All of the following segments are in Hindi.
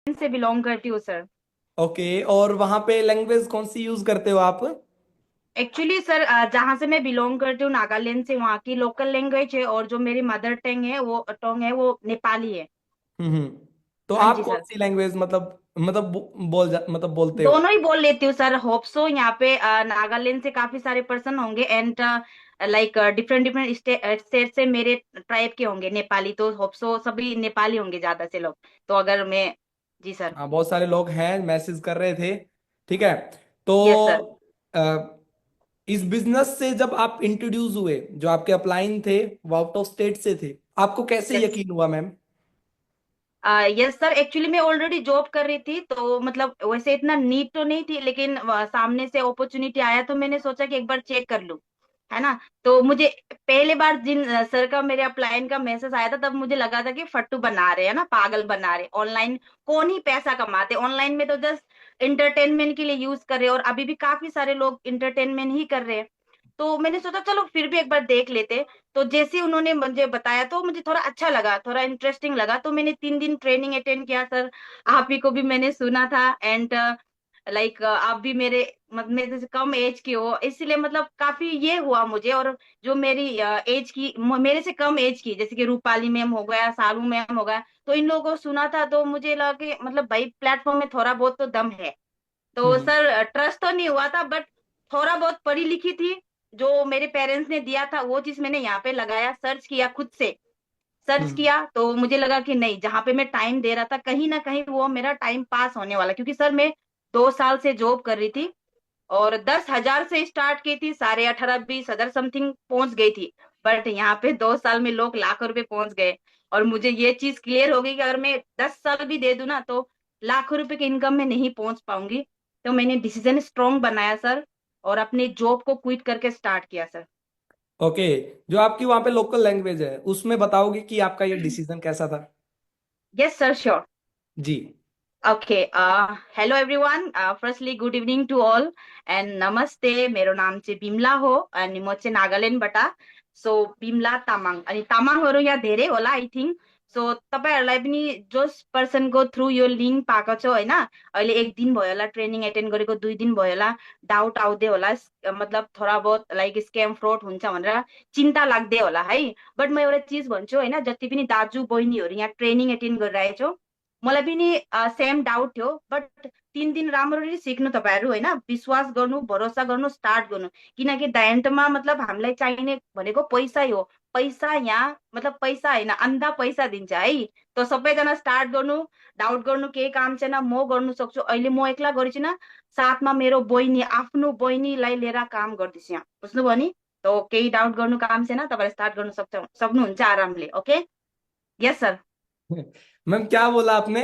से बिलोंग करती हूँ सर। ओके, और वहां पे लैंग्वेज कौन सी यूज करते हो आप? एक्चुअली सर, जहाँ से मैं बिलोंग करती हूँ नागालैंड से, वहाँ की लोकल लैंग्वेज है, और जो मेरी मदर टंग है वो नेपाली है। हम्म। तो हाँ आप जी कौन सर। सी लैंग्वेज मतलब मतलब बोलते हो? दोनों ही बोल लेती हूँ सर। होप सो यहाँ पे नागालैंड से काफी सारे पर्सन होंगे, and like different different state से मेरे ट्राइब के होंगे नेपाली, तो होप सो सभी नेपाली होंगे ज्यादा से लोग। तो अगर मैं, जी सर। हाँ, बहुत सारे लोग हैं, मैसेज कर रहे थे। ठीक है। तो यस सर। अ, इस बिजनेस से जब आप इंट्रोड्यूस हुए, जो आपके अपलाइन थे वो आउट ऑफ स्टेट से थे, आपको कैसे यस। यकीन हुआ मैम? यस सर, एक्चुअली मैं ऑलरेडी जॉब कर रही थी, तो मतलब वैसे इतना नीड तो नहीं थी, लेकिन सामने से अपॉर्चुनिटी आया तो मैंने सोचा कि एक बार चेक कर लूं, है ना। तो मुझे पहले बार जिन सर का मेरे अपलाइन का मैसेज आया था, तब मुझे लगा था कि फट्टू बना रहे हैं ना, पागल बना रहे। ऑनलाइन कौन ही पैसा कमाते, ऑनलाइन में तो जस्ट इंटरटेनमेंट के लिए यूज कर रहे हैं, और अभी भी काफी सारे लोग इंटरटेनमेंट ही कर रहे हैं। तो मैंने सोचा चलो फिर भी एक बार देख लेते। तो जैसे उन्होंने मुझे बताया तो मुझे थोड़ा अच्छा लगा, थोड़ा इंटरेस्टिंग लगा, तो मैंने 3 दिन ट्रेनिंग अटेंड किया सर। आप ही को भी मैंने सुना था, एंड लाइक आप भी मेरे से कम एज की हो, इसलिए मतलब काफी ये हुआ मुझे। और जो मेरी एज की, मेरे से कम एज की, जैसे कि रूपाली मैम हो गया, सारू मैम हो गया, तो इन लोगों को सुना था, तो मुझे लगा कि मतलब भाई प्लेटफॉर्म में थोड़ा बहुत तो दम है। तो हम्म। सर ट्रस्ट तो नहीं हुआ था, बट थोड़ा बहुत पढ़ी लिखी थी, जो मेरे पेरेंट्स ने दिया था वो चीज मैंने यहाँ पे लगाया, सर्च किया खुद से। सर्च हम्म। किया तो मुझे लगा कि नहीं, जहाँ पे मैं टाइम दे रहा था कहीं ना कहीं वो मेरा टाइम पास होने वाला, क्योंकि सर मैं 2 साल से जॉब कर रही थी, और 10,000 से स्टार्ट की थी, साढ़े 18-20 हजार समथिंग पहुंच गई थी। बट यहाँ पे 2 साल में लोग लाखों रुपए पहुंच गए। और मुझे ये चीज क्लियर हो गई कि अगर मैं 10 साल भी दे दूं ना, तो लाखों रुपए की इनकम में नहीं पहुंच पाऊंगी। तो मैंने डिसीजन स्ट्रांग बनाया सर, और अपने जॉब को क्विट करके स्टार्ट किया सर। ओके, जो आपकी वहां पे लोकल लैंग्वेज है उसमें बताओगे कि आपका ये डिसीजन कैसा था? Yes sir, sure. जी। Okay. Hello everyone, firstly good evening to all, and नमस्ते। मेरो नाम चाहिँ बिमला हो, अनि म चाहिँ नागाल्यान्डबाट। सो बिमला तामाङ, अनि तामाङहरू यहाँ धेरै होला आई थिङ्क। सो तपाईँहरूलाई पनि जस पर्सनको थ्रु यो लिङ्क पाएको छ होइन, अहिले 1 दिन भयो होला ट्रेनिङ एटेन्ड गरेको, 2 दिन भयो होला, डाउट आउँदै होला, मतलब थोडा बहुत लाइक स्क्याम फ्रड हुन्छ भनेर चिन्ता लाग्दै होला है। बट म एउटा चिज भन्छु होइन, जति पनि दाजु बहिनीहरू यहाँ ट्रेनिङ एटेन्ड गरिरहेछौ, मलाई पनि सेम डाउट थियो, बट 3 दिन राम्ररी सिक्नु तपाईँहरू होइन, विश्वास गर्नु, भरोसा गर्नु, स्टार्ट गर्नु। किनकि द एन्डमा मतलब हामीलाई चाहिने भनेको पैसै हो। पैसा यहाँ मतलब पैसा होइन, अन्धा पैसा दिन्छ है। त सबैजना स्टार्ट गर्नु। डाउट गर्नु केही काम छैन, म गर्नु सक्छु। अहिले म एक्ला गरिदिन, साथमा मेरो बहिनी, आफ्नो बहिनीलाई लिएर काम गर्दैछु यहाँ, बुझ्नुभयो नि। त केही डाउट गर्नु काम छैन, तपाईँले स्टार्ट गर्नु सक्नुहुन्छ आरामले। ओके। Yes sir. मैम क्या बोला आपने?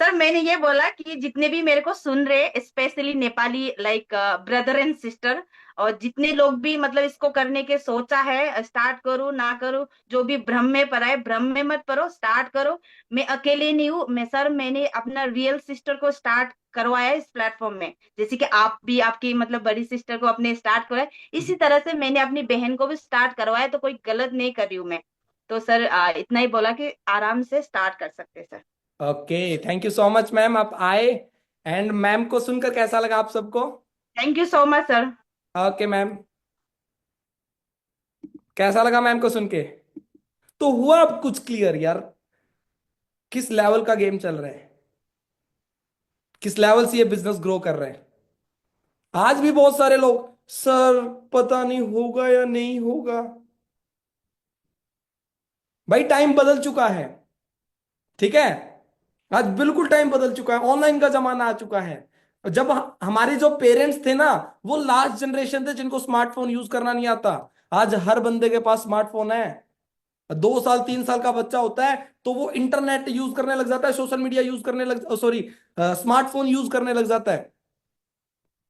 सर मैंने ये बोला कि जितने भी मेरे को सुन रहे, specially Nepali like brother and sister, और जितने लोग भी मतलब इसको करने के सोचा है, स्टार्ट करो ना करो, जो भी भ्रम में पड़ा है, भ्रम में मत पड़ो, स्टार्ट करो। मैं अकेले नहीं हूँ, मैं सर मैंने अपना रियल सिस्टर को स्टार्ट करवाया इस प्लेटफॉर्म में, जैसे कि आप भी आपकी मतलब बड़ी सिस्टर को अपने स्टार्ट करवाया, इसी तरह से मैंने अपनी बहन को भी स्टार्ट करवाया, तो कोई गलत नहीं कर रही हूँ मैं। तो सर इतना ही बोला कि आराम से स्टार्ट कर सकते हैं sir. Okay, thank you so much ma'am, आप आए। एंड मैम को सुनकर कैसा लगा आप सबको? Thank you so much sir. Okay ma'am, कैसा लगा मैम को सुन के? तो हुआ अब कुछ क्लियर यार, किस लेवल का गेम चल रहा है, किस लेवल से ये बिजनेस ग्रो कर रहे हैं। आज भी बहुत सारे लोग, सर पता नहीं होगा या नहीं होगा। भाई टाइम बदल चुका है। ठीक है, आज बिल्कुल टाइम बदल चुका है, ऑनलाइन का जमाना आ चुका है। जब हमारे जो पेरेंट्स थे ना, वो लास्ट जनरेशन थे जिनको स्मार्टफोन यूज करना नहीं आता। आज हर बंदे के पास स्मार्टफोन है। 2 साल 3 साल का बच्चा होता है तो वो इंटरनेट यूज करने लग जाता है, सोशल मीडिया यूज करने लग, सॉरी, स्मार्टफोन यूज करने लग जाता है।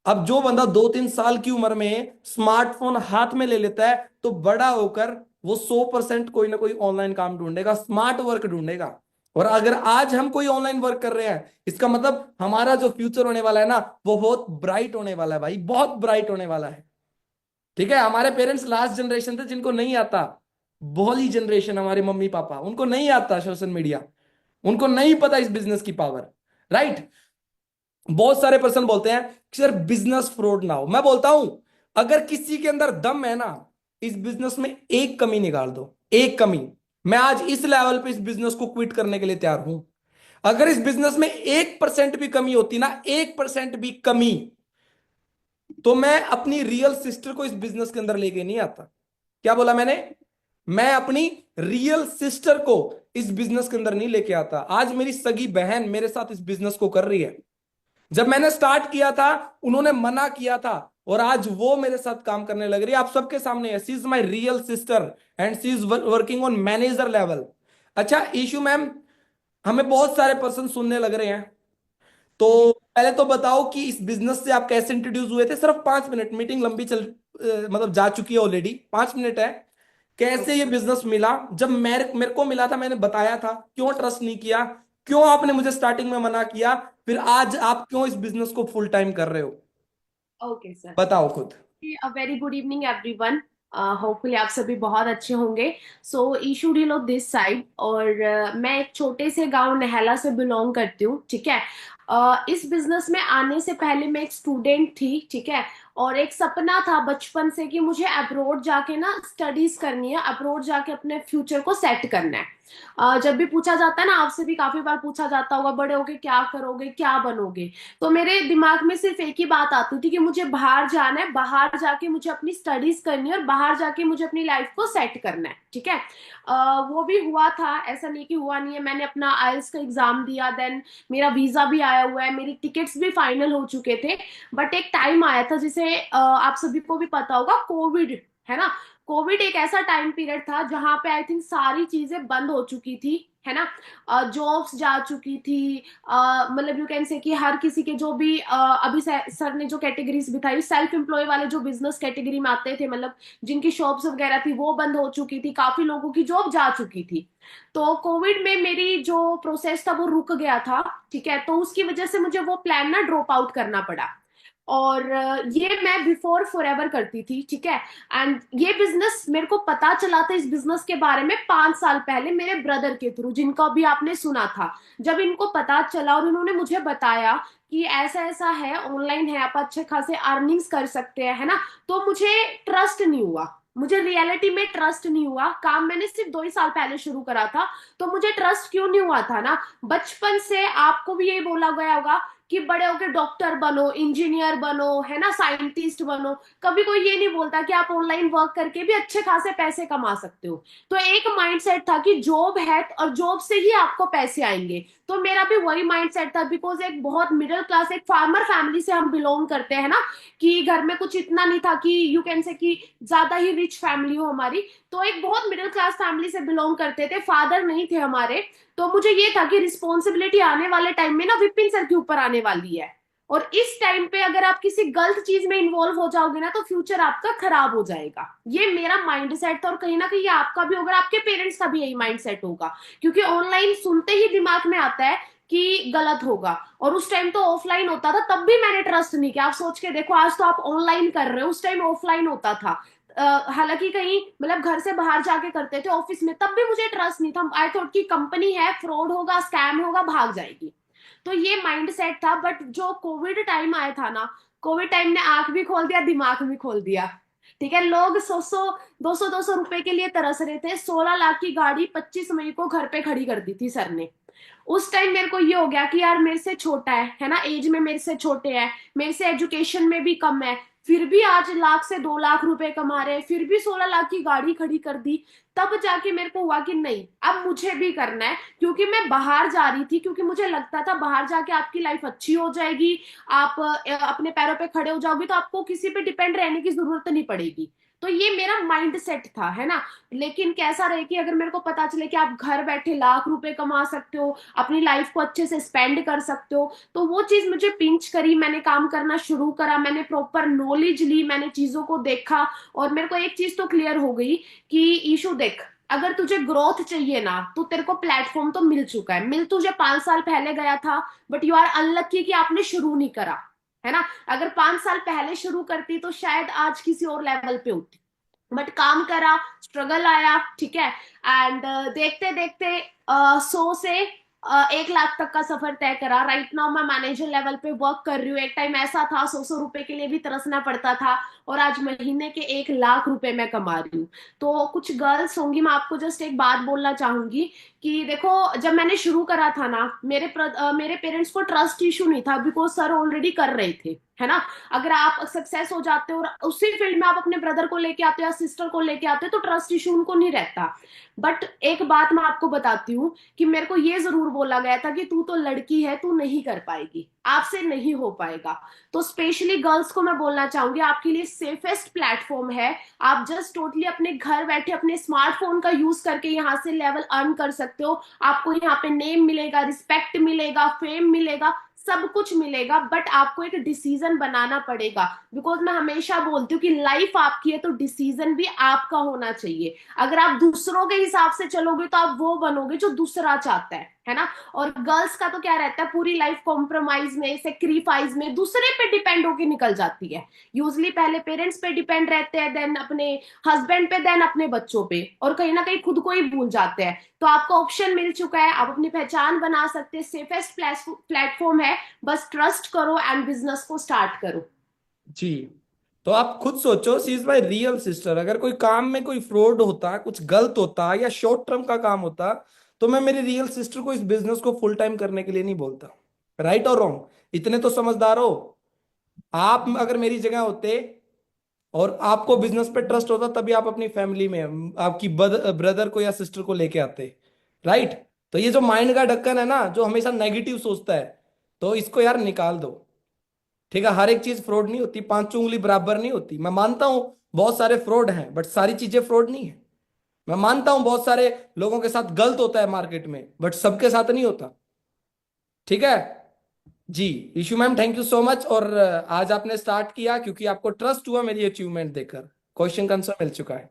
अब जो बंदा 2 3 साल की उम्र में स्मार्टफोन हाथ में ले लेता है, तो बड़ा होकर वो 100% कोई ना कोई ऑनलाइन काम ढूंढेगा, स्मार्ट वर्क ढूंढेगा। और अगर आज हम कोई ऑनलाइन वर्क कर रहे हैं, इसका मतलब हमारा जो फ्यूचर होने वाला है ना, वो बहुत ब्राइट होने वाला है भाई, बहुत ब्राइट होने वाला है। ठीक है, हमारे पेरेंट्स लास्ट जनरेशन थे जिनको नहीं आता, भोली जनरेशन, हमारे मम्मी पापा, उनको नहीं आता सोशल मीडिया। उनको नहीं पता इस बिजनेस की पावर, राइट। बहुत सारे पर्सन बोलते हैं कि सर बिजनेस फ्रॉड ना हो। मैं बोलता हूं अगर किसी के अंदर दम है ना, इस बिजनेस में एक कमी निकाल दो, एक कमी। मैं आज इस लेवल पे इस बिजनेस को क्विट करने के लिए तैयार हूं। अगर इस बिजनेस में 1% भी कमी होती ना, 1% भी कमी, तो मैं अपनी रियल सिस्टर को इस बिजनेस के अंदर लेके नहीं आता। क्या बोला मैंने? मैं अपनी रियल सिस्टर को इस बिजनेस के अंदर नहीं लेके आता। आज मेरी सगी बहन मेरे साथ इस बिजनेस को कर रही है। जब मैंने स्टार्ट किया था उन्होंने मना किया था, और आज वो मेरे साथ काम करने लग रही है। आप सबके सामने है, she is my real sister and she is working on manager level. अच्छा ईशू मैम, हमें बहुत सारे पर्सन सुनने लग रहे हैं, जी। तो पहले तो बताओ कि इस बिजनेस से आप कैसे इंट्रोड्यूस हुए थे। सिर्फ 5 मिनट, मीटिंग लंबी मतलब जा चुकी है ऑलरेडी, 5 मिनट है। कैसे ये बिजनेस मिला? जब मेरे मेरे को मिला था मैंने बताया था, क्यों ट्रस्ट नहीं किया, क्यों आपने मुझे स्टार्टिंग में मना किया, फिर आज आप क्यों इस बिजनेस को फुल टाइम कर रहे हो? Okay sir. बताओ खुद। A very good evening everyone. Hopefully आप सभी बहुत अच्छे होंगे। सो ईशू डीलो दिस साइड, और मैं एक छोटे से गांव नहला से बिलोंग करती हूँ, ठीक है। इस बिजनेस में आने से पहले मैं एक स्टूडेंट थी, ठीक है। और एक सपना था बचपन से कि मुझे अब्रोड जाके ना स्टडीज करनी है, अब्रोड जाके अपने फ्यूचर को सेट करना है। जब भी पूछा जाता है ना, आपसे भी काफी बार पूछा जाता होगा, बड़े होके क्या करोगे, क्या बनोगे, तो मेरे दिमाग में सिर्फ एक ही बात आती थी कि मुझे बाहर जाना है, बाहर जाके मुझे अपनी स्टडीज करनी है और बाहर जाके मुझे अपनी लाइफ को सेट करना है, ठीक है। वो भी हुआ था, ऐसा नहीं कि हुआ नहीं है। मैंने अपना आइल्स का एग्जाम दिया, देन मेरा वीजा भी आया हुआ है, मेरी टिकट्स भी फाइनल हो चुके थे। बट एक टाइम आया था जिसे आप सभी को भी पता होगा, कोविड, है ना। कोविड एक ऐसा टाइम पीरियड था जहां पे आई थिंक सारी चीजें बंद हो चुकी थी, है ना। जॉब्स जा चुकी थी। मतलब यू कैन से कि हर किसी के जो भी अभी सर ने जो कैटेगरीज बताई, सेल्फ एम्प्लॉय वाले जो बिजनेस कैटेगरी में आते थे, मतलब जिनकी शॉप्स वगैरह थी वो बंद हो चुकी थी, काफी लोगों की जॉब जा चुकी थी। तो कोविड में मेरी जो प्रोसेस था वो रुक गया था, ठीक है। तो उसकी वजह से मुझे वो प्लान ना ड्रॉप आउट करना पड़ा। और ये मैं बिफोर फॉरएवर करती थी, ठीक है। एंड ये बिजनेस मेरे को पता चला था इस बिजनेस के बारे में 5 साल पहले मेरे ब्रदर के थ्रू, जिनका भी आपने सुना था। जब इनको पता चला और इन्होंने मुझे बताया कि ऐसा ऐसा है, ऑनलाइन है, आप अच्छे खासे अर्निंग्स कर सकते हैं, है ना, तो मुझे ट्रस्ट नहीं हुआ। मुझे रियलिटी में ट्रस्ट नहीं हुआ। काम मैंने सिर्फ 2 ही साल पहले शुरू करा था, तो मुझे ट्रस्ट क्यों नहीं हुआ था ना। बचपन से आपको भी यही बोला गया होगा कि बड़े होके डॉक्टर बनो, इंजीनियर बनो, है ना, साइंटिस्ट बनो। कभी कोई ये नहीं बोलता कि आप ऑनलाइन वर्क करके भी अच्छे खासे पैसे कमा सकते हो। तो एक माइंडसेट था कि जॉब है और जॉब से ही आपको पैसे आएंगे। तो मेरा भी वही माइंडसेट था, बिकॉज एक बहुत मिडिल क्लास, एक फार्मर फैमिली से हम बिलोंग करते हैं ना, कि घर में कुछ इतना नहीं था कि यू कैन से कि ज्यादा ही रिच फैमिली हो हमारी। तो एक बहुत मिडिल क्लास फैमिली से बिलोंग करते थे, फादर नहीं थे हमारे। तो मुझे ये था कि रिस्पॉन्सिबिलिटी आने वाले टाइम में ना विपिन सर के ऊपर आने वाली है। और इस टाइम पे अगर आप किसी गलत चीज में इन्वॉल्व हो जाओगे ना, तो फ्यूचर आपका खराब हो जाएगा। ये मेरा माइंड सेट था, और कहीं ना कहीं ये आपका भी होगा, आपके पेरेंट्स का भी यही माइंड सेट होगा। क्योंकि ऑनलाइन सुनते ही दिमाग में आता है कि गलत होगा। और उस टाइम तो ऑफलाइन होता था, तब भी मैंने ट्रस्ट नहीं किया। आप सोच के देखो, आज तो आप ऑनलाइन कर रहे हो, उस टाइम ऑफलाइन होता था। हालांकि कहीं मतलब घर से बाहर जाके करते थे ऑफिस में, तब भी मुझे ट्रस्ट नहीं था। आई थॉट कि कंपनी है, फ्रॉड होगा, स्कैम होगा, भाग जाएगी। तो ये माइंड सेट था। बट जो कोविड टाइम आया था ना, कोविड टाइम ने आंख भी खोल दिया, दिमाग भी खोल दिया, ठीक है। लोग 100 200 रुपए के लिए तरस रहे थे। 16 लाख की गाड़ी 25 मई को घर पे खड़ी कर दी थी सर ने। उस टाइम मेरे को ये हो गया कि यार मेरे से छोटा है ना, एज में मेरे से छोटे हैं, मेरे से एजुकेशन में भी कम है, फिर भी आज 1 लाख से 2 लाख रुपए कमा रहे हैं, फिर भी 16 लाख की गाड़ी खड़ी कर दी। तब जाके मेरे को हुआ कि नहीं, अब मुझे भी करना है। क्योंकि मैं बाहर जा रही थी, क्योंकि मुझे लगता था बाहर जाके आपकी लाइफ अच्छी हो जाएगी, आप अपने पैरों पे खड़े हो जाओगे, तो आपको किसी पे डिपेंड रहने की जरूरत नहीं पड़ेगी। तो ये मेरा माइंड सेट था, है ना। लेकिन कैसा रहे कि अगर मेरे को पता चले कि आप घर बैठे लाख रुपए कमा सकते हो, अपनी लाइफ को अच्छे से स्पेंड कर सकते हो, तो वो चीज मुझे पिंच करी। मैंने काम करना शुरू करा, मैंने प्रॉपर नॉलेज ली, मैंने चीजों को देखा। और मेरे को एक चीज तो क्लियर हो गई कि ईशू देख, अगर तुझे ग्रोथ चाहिए ना, तो तेरे को प्लेटफॉर्म तो मिल चुका है। मिल तुझे 5 साल पहले गया था, बट यू आर अनलकी कि आपने शुरू नहीं करा, है ना। अगर 5 साल पहले शुरू करती तो शायद आज किसी और लेवल पे होती। बट काम करा, स्ट्रगल आया, ठीक है। एंड देखते देखते 100 से 1 लाख तक का सफर तय करा। राइट नाउ मैं मैनेजर लेवल पे वर्क कर रही हूँ। एक टाइम ऐसा था 100-100 रुपए के लिए भी तरसना पड़ता था, और आज महीने के 1 लाख रुपए मैं कमा रही हूँ। तो कुछ गर्ल्स होंगी, मैं आपको जस्ट एक बात बोलना चाहूंगी कि देखो, जब मैंने शुरू करा था ना, मेरे पेरेंट्स को ट्रस्ट इशू नहीं था, बिकॉज सर ऑलरेडी कर रहे थे, है ना। अगर आप सक्सेस हो जाते हो और उसी फील्ड में आप अपने ब्रदर को लेके आते हो या सिस्टर को लेके आते हो, तो ट्रस्ट इशू उनको नहीं रहता। बट एक बात मैं आपको बताती हूँ कि मेरे को ये जरूर बोला गया था कि तू तो लड़की है, तू नहीं कर पाएगी, आपसे नहीं हो पाएगा। तो स्पेशली गर्ल्स को मैं बोलना चाहूंगी, आपके लिए सेफेस्ट प्लेटफॉर्म है। आप जस्ट टोटली अपने घर बैठे अपने स्मार्टफोन का यूज करके यहाँ से लेवल अर्न कर सकते हो। आपको यहाँ पे नेम मिलेगा, रिस्पेक्ट मिलेगा, फेम मिलेगा, सब कुछ मिलेगा। बट आपको एक डिसीजन बनाना पड़ेगा, बिकॉज मैं हमेशा बोलती हूँ कि लाइफ आपकी है तो डिसीजन भी आपका होना चाहिए। अगर आप दूसरों के हिसाब से चलोगे तो आप वो बनोगे जो दूसरा चाहता है ना। और गर्ल्स का तो क्या रहता है, पूरी लाइफ कॉम्प्रोमाइज में, सेक्रीफाइस में, दूसरे पे डिपेंड होके निकल जाती है। यूजली पहले पेरेंट्स पे डिपेंड रहते हैं, देन अपने हस्बैंड पे, देन अपने बच्चों पे, और कहीं ना कहीं खुद को ही भूल जाते हैं। तो आपको ऑप्शन मिल चुका है, आप अपनी पहचान बना सकते हैं, सेफेस्ट प्लेटफॉर्म है। बस ट्रस्ट करो एंड बिजनेस को स्टार्ट करो। जी। तो आप खुद सोचो, सी इज माई रियल सिस्टर। अगर कोई काम में कोई फ्रॉड होता, कुछ गलत होता या शॉर्ट टर्म का काम होता, तो मैं मेरी रियल सिस्टर को इस बिजनेस को फुल टाइम करने के लिए नहीं बोलता। राइट और रॉन्ग, इतने तो समझदार हो। आप अगर मेरी जगह होते और आपको बिजनेस पे ट्रस्ट होता, तभी आप अपनी फैमिली में आपकी ब्रदर को या सिस्टर को लेके आते। राइट। तो ये जो माइंड का ढक्कन है ना, जो हमेशा नेगेटिव सोचता है, तो इसको यार निकाल दो। ठीक है, हर एक चीज फ्रॉड नहीं होती, पांचों उंगली बराबर नहीं होती। मैं मानता हूं बहुत सारे फ्रॉड हैं, बट सारी चीजें फ्रॉड नहीं है। मैं मानता हूं बहुत सारे लोगों के साथ गलत होता है मार्केट में, बट सबके साथ नहीं होता। ठीक है जी। Ishu ma'am, thank you so much. और आज आपने स्टार्ट किया क्योंकि आपको ट्रस्ट हुआ मेरी अचीवमेंट देखकर। क्वेश्चन का आंसर मिल चुका है।